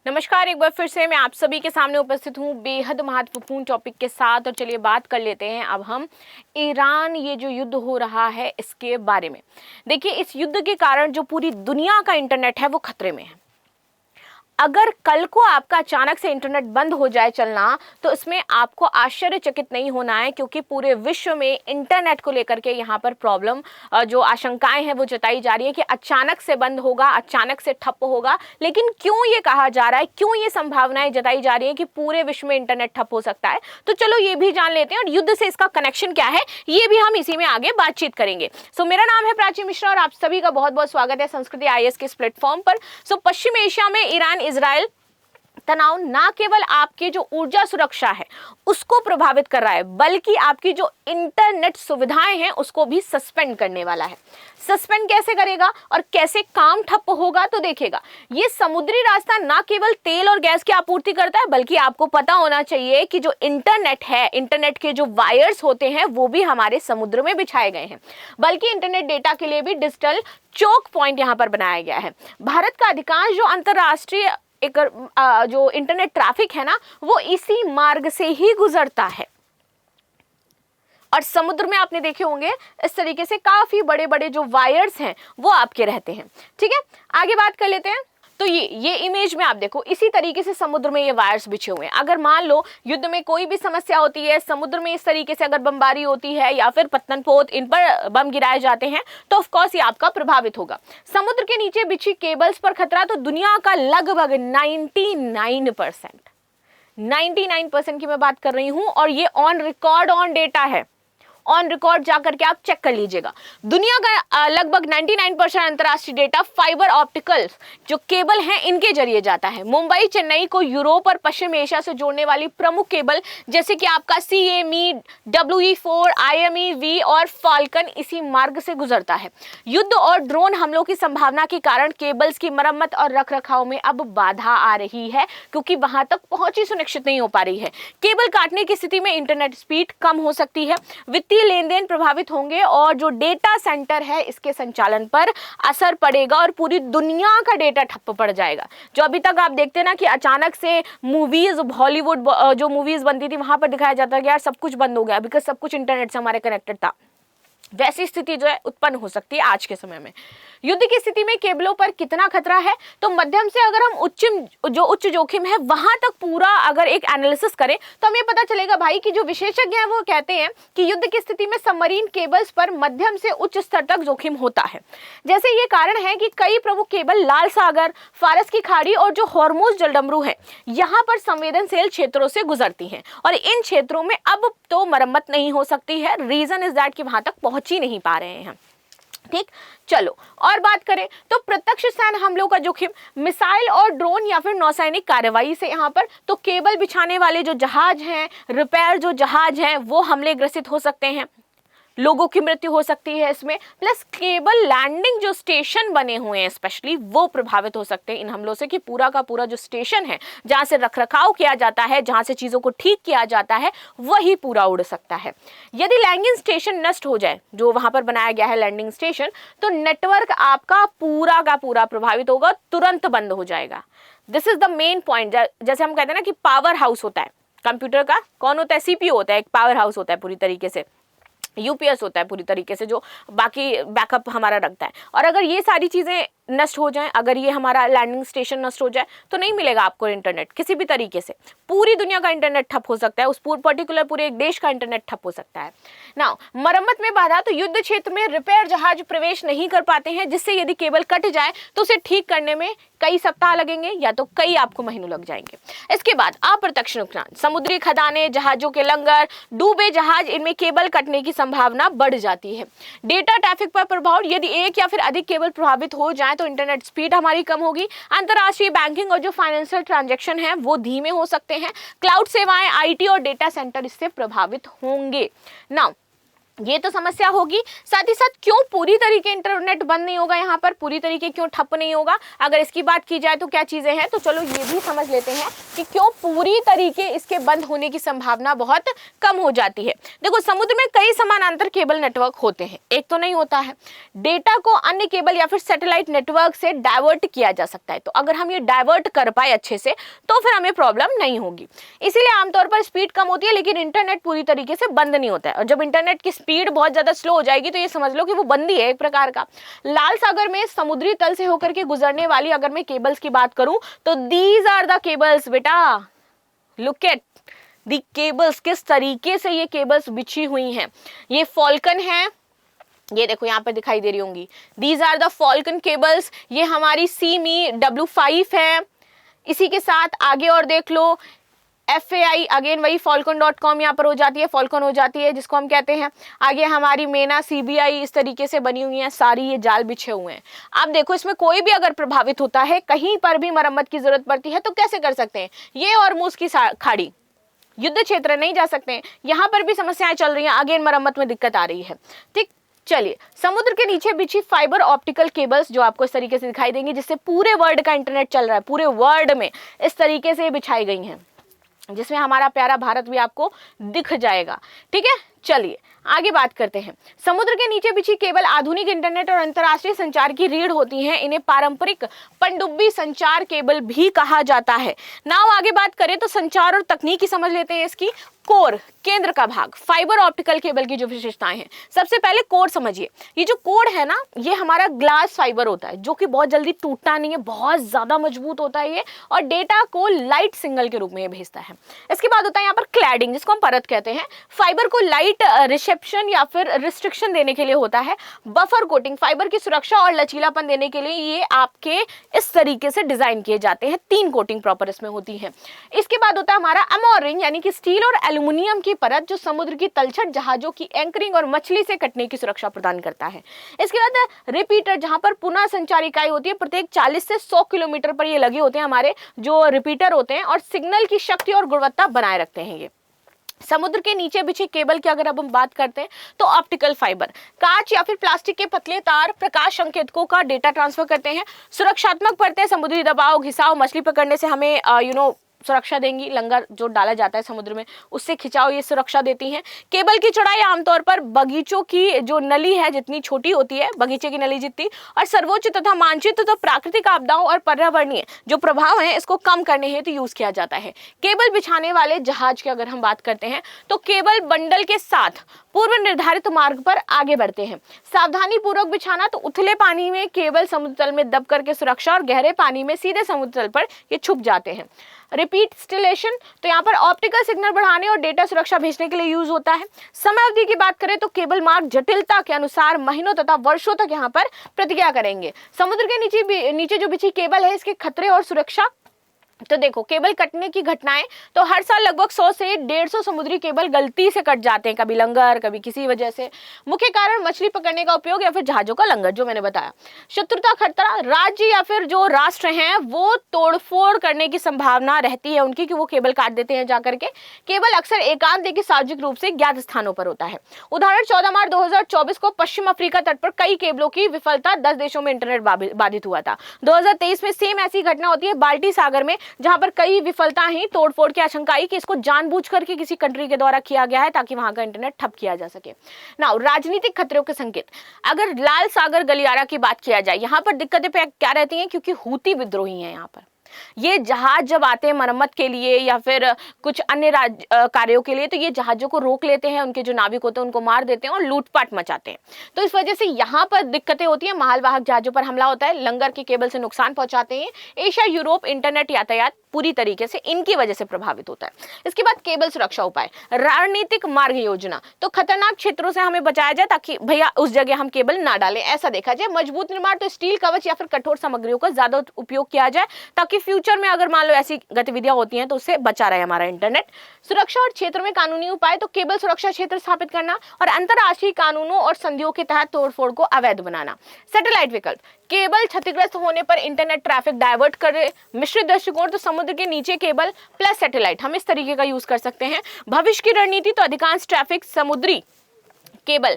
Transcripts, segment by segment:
नमस्कार, एक बार फिर से मैं आप सभी के सामने उपस्थित हूँ बेहद महत्वपूर्ण टॉपिक के साथ। और चलिए बात कर लेते हैं अब हम ईरान ये जो युद्ध हो रहा है इसके बारे में। देखिए, इस युद्ध के कारण जो पूरी दुनिया का इंटरनेट है वो खतरे में है। अगर कल को आपका अचानक से इंटरनेट बंद हो जाए चलना, तो इसमें आपको आश्चर्यचकित नहीं होना है, क्योंकि पूरे विश्व में इंटरनेट को लेकर के यहाँ पर प्रॉब्लम, जो आशंकाएं हैं वो जताई जा रही है कि अचानक से बंद होगा, अचानक से ठप्प होगा। लेकिन क्यों ये कहा जा रहा है, क्यों ये संभावनाएं जताई जा रही है कि पूरे विश्व में इंटरनेट ठप्प हो सकता है, तो चलो ये भी जान लेते हैं। और युद्ध से इसका कनेक्शन क्या है ये भी हम इसी में आगे बातचीत करेंगे। मेरा नाम है प्राची मिश्रा और आप सभी का बहुत बहुत स्वागत है संस्कृति IAS के इस प्लेटफॉर्म पर। पश्चिम एशिया में ईरान इजराइल तनाव ना केवल आपकी जो ऊर्जा सुरक्षा है उसको प्रभावित कर रहा है, बल्कि आपकी जो इंटरनेट सुविधाएं हैं उसको भी सस्पेंड करने वाला है। सस्पेंड कैसे करेगा और कैसे काम ठप्प होगा, तो देखिएगा, ये समुद्री रास्ता ना केवल तेल और गैस की आपूर्ति करता है, बल्कि आपको पता होना चाहिए कि जो इंटरनेट है, इंटरनेट के जो वायर्स होते हैं वो भी हमारे समुद्र में बिछाए गए हैं। बल्कि इंटरनेट डेटा के लिए भी डिजिटल चोक पॉइंट यहाँ पर बनाया गया है। भारत का अधिकांश जो अंतरराष्ट्रीय जो इंटरनेट ट्रैफिक है ना, वो इसी मार्ग से ही गुजरता है। और समुद्र में आपने देखे होंगे इस तरीके से काफी बड़े बड़े जो वायर्स हैं वो आपके रहते हैं। ठीक है, आगे बात कर लेते हैं। तो ये इमेज में आप देखो, इसी तरीके से समुद्र में ये वायर्स बिछे हुए हैं। अगर मान लो युद्ध में कोई भी समस्या होती है, समुद्र में इस तरीके से अगर बमबारी होती है या फिर पत्तनपोत, इन पर बम गिराए जाते हैं, तो ऑफ कोर्स ये आपका प्रभावित होगा। समुद्र के नीचे बिछी केबल्स पर खतरा तो दुनिया का लगभग 99% की मैं बात कर रही हूं, और ये ऑन रिकॉर्ड ऑन डेटा है। ऑन रिकॉर्ड जाकर के आप चेक कर लीजिएगा। दुनिया का लगभग 99% अंतरराष्ट्रीय डेटा फाइबर ऑप्टिकल्स जो केबल हैं इनके जरिए जाता है। मुंबई चेन्नई को यूरोप और पश्चिम एशिया से जोड़ने वाली प्रमुख केबल जैसे कि आपका CME, WE4, IMEV और फाल्कन इसी मार्ग से गुजरता है। युद्ध और ड्रोन हमलों की संभावना के कारण केबल्स की मरम्मत और रखरखाव में अब बाधा आ रही है, क्योंकि वहां तक पहुंच ही सुनिश्चित नहीं हो पा रही है। केबल काटने की स्थिति में इंटरनेट स्पीड कम हो सकती है, वित्तीय लेन देन प्रभावित होंगे और जो डेटा सेंटर है इसके संचालन पर असर पड़ेगा और पूरी दुनिया का डेटा ठप्प पड़ जाएगा। जो अभी तक आप देखते हैं ना कि अचानक से मूवीज, हॉलीवुड जो मूवीज बनती थी वहां पर दिखाया जाता है कि यार सब कुछ बंद हो गया, बिकॉज सब कुछ इंटरनेट से हमारे कनेक्टेड था। वैसी स्थिति जो है उत्पन्न हो सकती है आज के समय में। युद्ध की स्थिति में केबलों पर कितना खतरा है, तो मध्यम से अगर हम उच्च जोखिम है वहां तक पूरा अगर एक एनालिसिस करें तो हमें पता चलेगा भाई कि जो विशेषज्ञ हैं वो कहते हैं कि युद्ध की स्थिति में सबमरीन केबल्स पर मध्यम से उच्च स्तर तक जोखिम होता है। जैसे ये कारण है कि कई प्रमुख केबल लाल सागर, फारस की खाड़ी और जो हॉर्मुज जलडमरू है यहाँ पर संवेदनशील क्षेत्रों से गुजरती हैं, और इन क्षेत्रों में अब तो मरम्मत नहीं हो सकती है। रीजन इज दैट कि वहां तक पहुंच ही नहीं पा रहे हैं। ठीक, चलो और बात करें तो प्रत्यक्ष सैन्य हमलों का जोखिम, मिसाइल और ड्रोन या फिर नौसैनिक कार्रवाई से यहाँ पर तो केबल बिछाने वाले जो जहाज हैं, रिपेयर जो जहाज हैं वो हमले ग्रसित हो सकते हैं, लोगों की मृत्यु हो सकती है इसमें। प्लस केबल लैंडिंग जो स्टेशन बने हुए हैं स्पेशली वो प्रभावित हो सकते हैं इन हमलों से, कि पूरा का पूरा जो स्टेशन है जहां से रखरखाव किया जाता है, जहां से चीजों को ठीक किया जाता है, वही पूरा उड़ सकता है। यदि लैंडिंग स्टेशन नष्ट हो जाए, जो वहां पर बनाया गया है लैंडिंग स्टेशन, तो नेटवर्क आपका पूरा का पूरा प्रभावित होगा, तुरंत बंद हो जाएगा। This is the main point. जैसे हम कहते हैं ना कि पावर हाउस होता है कंप्यूटर का, कौन होता है? CPU होता है, एक पावर हाउस होता है पूरी तरीके से, UPS होता है पूरी तरीके से जो बाकी बैकअप हमारा रखता है। और अगर ये सारी चीज़ें नष्ट हो जाएं, अगर ये हमारा लैंडिंग स्टेशन नष्ट हो जाए, तो नहीं मिलेगा आपको इंटरनेट किसी भी तरीके से। पूरी दुनिया का इंटरनेट ठप हो सकता है, उस पर्टिकुलर पूरे एक देश का इंटरनेट ठप हो सकता है। नाउ मरम्मत में बाधा, तो युद्ध क्षेत्र में रिपेयर जहाज प्रवेश नहीं कर पाते हैं, जिससे यदि केबल कट जाए तो उसे ठीक करने में कई सप्ताह लगेंगे या तो कई आपको महीनों लग जाएंगे। इसके बाद अप्रत्यक्ष नुकसान, समुद्री खदानें, जहाजों के लंगर, डूबे जहाज, इनमें केबल कटने की संभावना बढ़ जाती है। डेटा ट्रैफिक पर प्रभाव, यदि एक या फिर अधिक केबल प्रभावित हो जाए तो इंटरनेट स्पीड हमारी कम होगी। अंतरराष्ट्रीय बैंकिंग और जो फाइनेंशियल ट्रांजैक्शन है वो धीमे हो सकते हैं। क्लाउड सेवाएं, IT और डेटा सेंटर इससे प्रभावित होंगे। नाउ ये तो समस्या होगी। साथ ही साथ क्यों पूरी तरीके इंटरनेट बंद नहीं होगा, यहाँ पर पूरी तरीके क्यों ठप नहीं होगा, अगर इसकी बात की जाए तो क्या चीजें हैं, तो चलो ये भी समझ लेते हैं कि क्यों पूरी तरीके इसके बंद होने की संभावना बहुत कम हो जाती है। देखो, समुद्र में कई समानांतर केबल नेटवर्क होते हैं, एक तो नहीं होता है। डेटा को अन्य केबल या फिर सैटेलाइट नेटवर्क से डाइवर्ट किया जा सकता है, तो अगर हम ये डाइवर्ट कर पाए अच्छे से तो फिर हमें प्रॉब्लम नहीं होगी। इसीलिए आमतौर पर स्पीड कम होती है, लेकिन इंटरनेट पूरी तरीके से बंद नहीं होता है। और जब इंटरनेट की स्पीड बहुत ज्यादा स्लो हो जाएगी तो ये समझ लो कि वो बंद ही है एक प्रकार का। लाल सागर में समुद्री तल से होकर के गुजरने वाली अगर मैं केबल्स की बात करूं तो दीज आर द केबल्स। बेटा लुक एट द केबल्स, किस तरीके से ये केबल्स बिछी हुई हैं। ये फॉल्कन है, ये देखो यहाँ पर दिखाई दे रही होंगी, these are the Falcon cables. ये हमारी सीमी W5 है। इसी के साथ आगे और देख लो FAI, अगेन वही falcon.com यहाँ पर हो जाती है, फॉल्कन हो जाती है जिसको हम कहते हैं। आगे हमारी मेना CBI इस तरीके से बनी हुई है, सारी ये जाल बिछे हुए हैं। अब देखो, इसमें कोई भी अगर प्रभावित होता है, कहीं पर भी मरम्मत की जरूरत पड़ती है तो कैसे कर सकते हैं। ये हॉर्मुज़ की खाड़ी, युद्ध क्षेत्र, नहीं जा सकते हैं, यहाँ पर भी समस्याएं चल रही हैं, अगेन मरम्मत में दिक्कत आ रही है। ठीक, चलिए, समुद्र के नीचे बिछी फाइबर ऑप्टिकल केबल्स जो आपको इस तरीके से दिखाई देंगी, जिससे पूरे वर्ल्ड का इंटरनेट चल रहा है, पूरे वर्ल्ड में इस तरीके से बिछाई गई हैं, जिसमें हमारा प्यारा भारत भी आपको दिख जाएगा। ठीक है, चलिए आगे बात करते हैं। समुद्र के नीचे बिछी केबल आधुनिक इंटरनेट और अंतर्राष्ट्रीय संचार की रीढ़ होती हैं। इन्हें पारंपरिक पनडुब्बी संचार केबल भी कहा जाता है। नाउ आगे बात करें तो संचार और तकनीकी समझ लेते हैं इसकी। कोर, केंद्र का भाग, फाइबर ऑप्टिकल केबल की जो विशेषताएं हैं, सबसे पहले कोर समझिए। ये जो कोर है ना, ये हमारा ग्लास फाइबर होता है जो कि बहुत जल्दी टूटता नहीं है, बहुत ज्यादा मजबूत होता है ये, और डेटा को लाइट सिग्नल के रूप में ये भेजता है। इसके बाद होता है यहाँ पर क्लैडिंग, जिसको हम परत कहते हैं। फाइबर को लाइट रिसेप्शन या फिर रिस्ट्रिक्शन देने के लिए होता है। बफर कोटिंग, फाइबर की सुरक्षा और लचीलापन देने के लिए ये आपके इस तरीके से डिजाइन किए जाते हैं। 3 कोटिंग प्रॉपर इसमें होती है। इसके बाद होता है हमारा अमोरिंग, यानी कि स्टील और एल्युमिनियम की परत जो समुद्र की तलछट जहाजों की एंकरिंग और मछली से कटने की सुरक्षा प्रदान करता है। इसके बाद रिपीटर, जहां पर पुनः संचार इकाई होती है, प्रत्येक 40 से 100 किलोमीटर पर ये लगे होते हैं हमारे जो रिपीटर होते हैं, और सिग्नल की शक्ति और गुणवत्ता बनाए रखते हैं ये। समुद्र के नीचे बिछी केबल की अगर अब हम बात करते हैं तो ऑप्टिकल फाइबर, कांच या फिर प्लास्टिक के पतले तार प्रकाश संकेतकों का डेटा ट्रांसफर करते हैं। सुरक्षात्मक परतें समुद्री दबाव, घिसाव, मछली पकड़ने से हमें सुरक्षा देंगी। लंगर जो डाला जाता है समुद्र में, उससे खिंचाव ये सुरक्षा देती हैं। केबल की चौड़ाई आमतौर पर बगीचों की जो नली है जितनी छोटी होती है, बगीचे की नली जितनी, और सर्वोच्च तथा मानचित्र तो प्राकृतिक आपदाओं और पर्यावरणीय जो प्रभाव है इसको कम करने हेतु यूज किया जाता है। केबल बिछाने वाले जहाज की अगर हम बात करते हैं तो केबल बंडल के साथ पूर्व निर्धारित मार्ग पर आगे बढ़ते हैं। सावधानी पूर्वक बिछाना, तो उथले पानी में केबल समुद्र तल में दब करके सुरक्षा, और गहरे पानी में सीधे समुद्र तल पर ये छुप जाते हैं। रिपीट स्टिलेशन, तो यहाँ पर ऑप्टिकल सिग्नल बढ़ाने और डेटा सुरक्षा भेजने के लिए यूज होता है। समय अवधि की बात करें तो केबल मार्ग जटिलता के अनुसार महीनों तथा वर्षों तक यहाँ पर प्रतिक्रिया करेंगे। समुद्र के नीचे जो बिछी केबल है, इसके खतरे और सुरक्षा, तो देखो, केबल कटने की घटनाएं, तो हर साल लगभग 100 से 150 समुद्री केबल गलती से कट जाते हैं, कभी लंगर, कभी किसी वजह से। मुख्य कारण मछली पकड़ने का उपयोग या फिर जहाजों का लंगर, जो मैंने बताया। शत्रुता खतरा, राज्य या फिर जो राष्ट्र हैं वो तोड़फोड़ करने की संभावना रहती है उनकी, कि वो केबल काट देते हैं जाकर के। केबल अक्सर एकांत देखिए सार्वजनिक रूप से ज्ञात स्थानों पर होता है। उदाहरण 14 मार्च 2024 को पश्चिम अफ्रीका तट पर कई केबलों की विफलता, 10 देशों में इंटरनेट बाधित हुआ था। 2023 में सेम ऐसी घटना होती है बाल्टी सागर में, जहां पर कई विफलताएं ही, तोड़फोड़ की आशंका आई कि इसको जानबूझ करके किसी कंट्री के द्वारा किया गया है ताकि वहां का इंटरनेट ठप किया जा सके। नाउ राजनीतिक खतरों के संकेत, अगर लाल सागर गलियारा की बात किया जाए, यहां पर दिक्कतें क्या रहती हैं, क्योंकि हूती विद्रोही हैं यहाँ पर। ये जहाज जब आते हैं मरम्मत के लिए या फिर कुछ अन्य कार्यों के लिए, तो ये जहाजों को रोक लेते हैं, उनके जो नाविक होते हैं उनको मार देते हैं और लूटपाट मचाते हैं। तो इस वजह से यहाँ पर दिक्कतें होती हैं। मालवाहक जहाजों पर हमला होता है, लंगर के केबल से नुकसान पहुंचाते हैं। एशिया यूरोप इंटरनेट यातायात पूरी तरीके से इनकी वजह से प्रभावित होता है। इसके बाद केबल सुरक्षा उपाय, रणनीतिक मार्ग योजना, तो खतरनाक क्षेत्रों से हमें बचाया जाए ताकि भैया उस जगह हम केबल ना डालें, ऐसा देखा जाए। मजबूत निर्माण, तो स्टील कवच या फिर कठोर सामग्रियों का ज्यादा उपयोग किया जाए ताकि फ्यूचर में अगर मान लो ऐसी गतिविधियां होती हैं तो उससे बचा रहे हमारा इंटरनेट। सुरक्षा और क्षेत्र में कानूनी उपाय, तो केबल सुरक्षा क्षेत्र स्थापित करना और अंतरराष्ट्रीय कानूनों और संधियों के तहत तोड़फोड़ को अवैध बनाना। सैटेलाइट विकल्प, केबल क्षतिग्रस्त होने पर इंटरनेट ट्रैफिक डाइवर्ट करे। मिश्रित दृष्टिकोण, तो समुद्र के नीचे केबल प्लस सैटेलाइट, हम इस तरीके का यूज कर सकते हैं। भविष्य की रणनीति, तो अधिकांश ट्रैफिक समुद्री केबल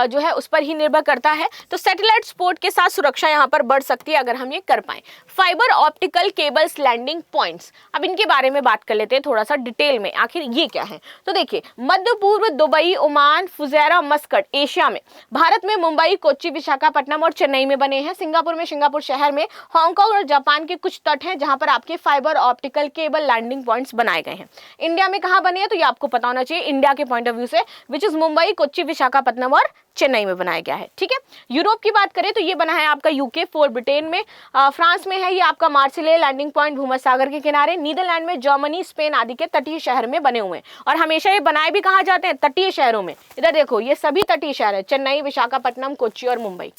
जो है उस पर ही निर्भर करता है। तो सैटेलाइट सपोर्ट के साथ सुरक्षा यहाँ पर बढ़ सकती है अगर हम ये कर पाए। Fibre optical cables landing points, अब इनके बारे में बात कर लेते हैं थोड़ा सा डिटेल में, आखिर ये क्या है। तो देखिए, मध्य पूर्व, Dubai, Oman, Fujairah, Muscat, Asia में, भारत में मुंबई, कोच्चि, विशाखापट्टनम और चेन्नई में बने हैं। सिंगापुर में, सिंगापुर शहर में, हांगकांग और जापान के कुछ तट हैं जहां पर आपके fibre optical cable landing points बनाए गए हैं। इंडिया में कहां बने हैं तो ये आपको पता होना चाहिए इंडिया के पॉइंट ऑफ व्यू से, विच इज मुंबई, कोच्चि, विशाखापट्टनम और चेन्नई में बनाया गया है। ठीक है। यूरोप की बात करें तो ये बना है आपका यूके, फोर्ट ब्रिटेन में, फ्रांस में है ये आपका मार्सिले लैंडिंग पॉइंट भूमध्य सागर के किनारे, नीदरलैंड में, जर्मनी, स्पेन आदि के तटीय शहर में बने हुए हैं। और हमेशा ये बनाए भी कहाँ जाते हैं, तटीय शहरों में। इधर देखो, ये सभी तटीय शहर है, चेन्नई, विशाखापट्टनम, कोच्चि और मुंबई।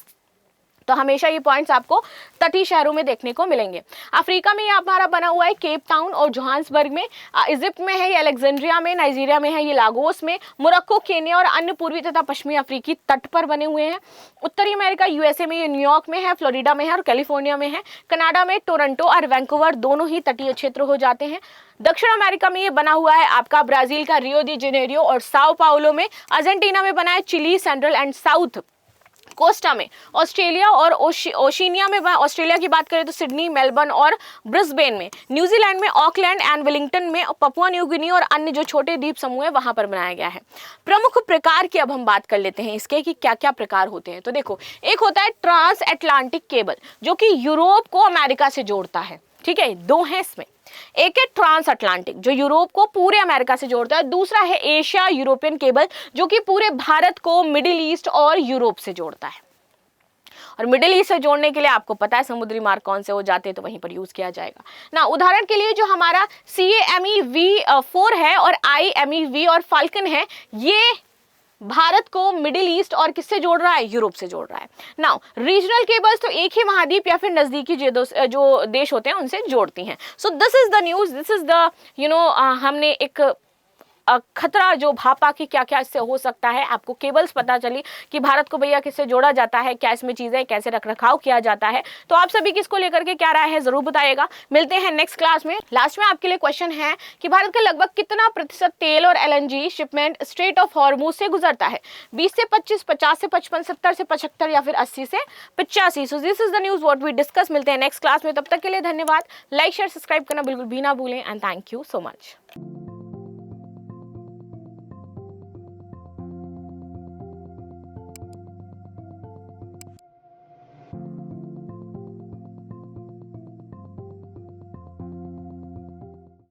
तो हमेशा ये पॉइंट्स आपको तटीय शहरों में देखने को मिलेंगे। अफ्रीका में ये हमारा बना हुआ है केप टाउन और जोहान्सबर्ग में, इजिप्ट में है ये अलेक्जेंड्रिया में, नाइजीरिया में है ये लागोस में, मोरक्को, केन्या और अन्य पूर्वी तथा पश्चिमी अफ्रीकी तट पर बने हुए हैं। उत्तरी अमेरिका, यूएसए में ये न्यूयॉर्क में है, फ्लोरिडा में है और कैलिफोर्निया में है। कनाडा में टोरंटो और वैंकूवर दोनों ही तटीय क्षेत्र हो जाते हैं। दक्षिण अमेरिका में ये बना हुआ है आपका ब्राजील का रियो डी जेनेरियो और साओ पाउलो में, अर्जेंटीना में बना है Chile, central and south coast में, ऑस्ट्रेलिया और ओशिनिया में, ऑस्ट्रेलिया की बात करें तो सिडनी, मेलबर्न और ब्रिस्बेन में, न्यूजीलैंड में ऑकलैंड एंड वेलिंगटन में, पपुआ न्यू गिनी और अन्य जो छोटे द्वीप समूह है वहां पर बनाया गया है। प्रमुख प्रकार की अब हम बात कर लेते हैं इसके कि क्या क्या प्रकार होते हैं। तो देखो, एक होता है ट्रांस अटलांटिक केबल जो कि यूरोप को अमेरिका से जोड़ता है। ठीक है, दो हैं इसमें, एक है ट्रांस अटलांटिक जो यूरोप को पूरे अमेरिका से जोड़ता है, दूसरा है एशिया यूरोपियन केबल जो कि पूरे भारत को मिडिल ईस्ट और यूरोप से जोड़ता है। और मिडिल ईस्ट से जोड़ने के लिए आपको पता है समुद्री मार्ग कौन से हो जाते हैं, तो वहीं पर यूज किया जाएगा ना। उदाहरण के लिए जो हमारा CAME-V4 है और IME-V और फाल्कन है, ये भारत को मिडिल ईस्ट और किससे जोड़ रहा है, यूरोप से जोड़ रहा है। नाउ रीजनल केबल्स तो एक ही महाद्वीप या फिर नजदीकी जो देश होते हैं उनसे जोड़ती हैं। सो this is the news, this is the हमने एक खतरा जो भापा कि क्या क्या इससे हो सकता है। आपको केबल्स पता चली कि भारत को भैया किससे जोड़ा जाता है, क्या इसमें चीजें, कैसे रखरखाव किया जाता है। तो आप सभी किसको लेकर के क्या राय है जरूर बताइएगा। मिलते हैं नेक्स्ट क्लास में। लास्ट में आपके लिए क्वेश्चन है कि भारत का लगभग कितना प्रतिशत तेल और LNG shipment straight of Hormuz से गुजरता है, 20 से 25, 50 से 55, 70 से 75 या फिर 80 से 85। So this is the news what we discuss. मिलते हैं नेक्स्ट क्लास में, तब तक के लिए धन्यवाद। लाइक शेयर सब्सक्राइब करना बिल्कुल भी ना भूलें and thank you so much.